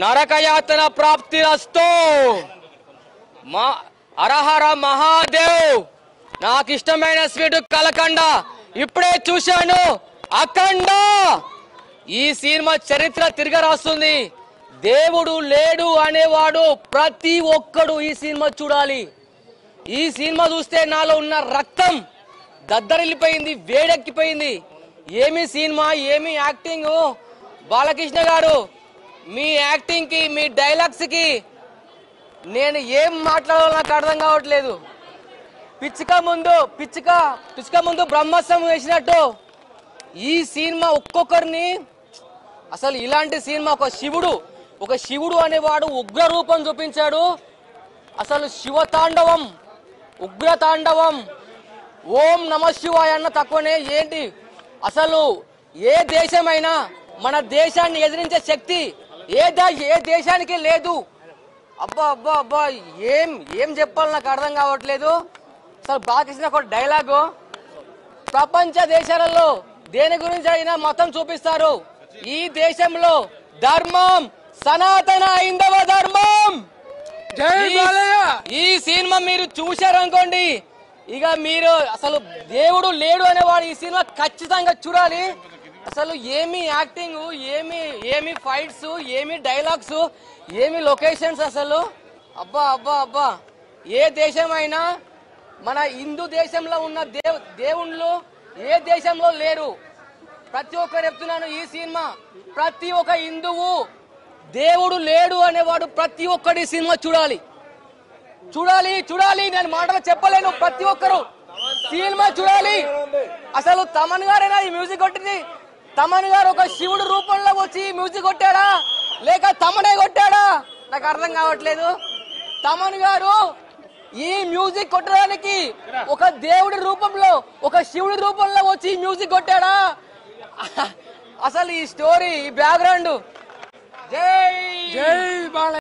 నరకయాతన ప్రాప్తి రస్తు మా హరహర మహాదేవ్. నాకు ఇష్టమైన స్వీట్ కలకండ ఇప్పుడే చూశాను. అఖండ ఈ సినిమా చరిత్ర తిరగరాస్తుంది. దేవుడు లేడు అనేవాడు ప్రతి ఒక్కడు ఈ సినిమా చూడాలి. ఈ సినిమా చూస్తే నాలో ఉన్న రక్తం దద్దరిల్లిపోయింది, వేడెక్కిపోయింది. ఏమి సినిమా, ఏమి యాక్టింగ్. బాలకృష్ణ గారు మీ యాక్టింగ్ కి, మీ డైలాగ్స్ కి నేను ఏం మాట్లాడాలో నాకు అర్థం కావట్లేదు. పిచ్చుక ముందు బ్రహ్మాస్త్రం వేసినట్టు ఈ సినిమా ఒక్కొక్కరిని అసలు ఇలాంటి సినిమా ఒక శివుడు అనేవాడు ఉగ్ర రూపం చూపించాడు. అసలు శివతాండవం, ఉగ్ర తాండవం. ఓం నమ శివాయ అన్న తక్కువనే. ఏంటి అసలు ఏ దేశమైనా మన దేశాన్ని ఎదిరించే శక్తి ఏ దేశానికి లేదు. అబ్బా అబ్బా అబ్బా ఏం చెప్పాలి నాకు అర్థం కావట్లేదు. అసలు బాలకృష్ణ ఒక డైలాగు, ప్రపంచ దేశాలలో దేని గురించి అయినా మతం చూపిస్తారు, ఈ దేశంలో ధర్మం సనాతన హైందవ ధర్మం. ఈ సినిమా మీరు చూశారనుకోండి, ఇక మీరు అసలు దేవుడు లేడు అనేవాడు ఈ సినిమా ఖచ్చితంగా చూడాలి. అసలు ఏమి యాక్టింగ్, ఏమి ఫైట్స్, ఏమి డైలాగ్స్, ఏమి లొకేషన్స్. అసలు అబ్బా అబ్బా అబ్బా. ఏ దేశమైనా మన హిందూ దేశంలో ఉన్న దేవుళ్ళు ఏ దేశంలో లేరు. ప్రతి ఒక్కరు చెప్తున్నాను, ఈ సినిమా ప్రతి ఒక్క హిందువు దేవుడు లేడు అనేవాడు ప్రతి ఒక్కటి సినిమా చూడాలి. నేను మాటలు చెప్పలేను. ప్రతి ఒక్కరు సినిమా చూడాలి. అసలు తమన్ గారైనా ఈ మ్యూజిక్ కొట్టింది. తమన్ గారు ఒక శివుడు రూపంలో వచ్చి మ్యూజిక్ కొట్టాడా లేక తమనే కొట్టాడా నాకు అర్థం కావట్లేదు. తమన్ గారు ఈ మ్యూజిక్ కొట్టడానికి ఒక దేవుడి రూపంలో, ఒక శివుడి రూపంలో వచ్చి మ్యూజిక్ కొట్టాడా? అసలు ఈ స్టోరీ, ఈ బ్యాక్గ్రౌండ్. జై బాల.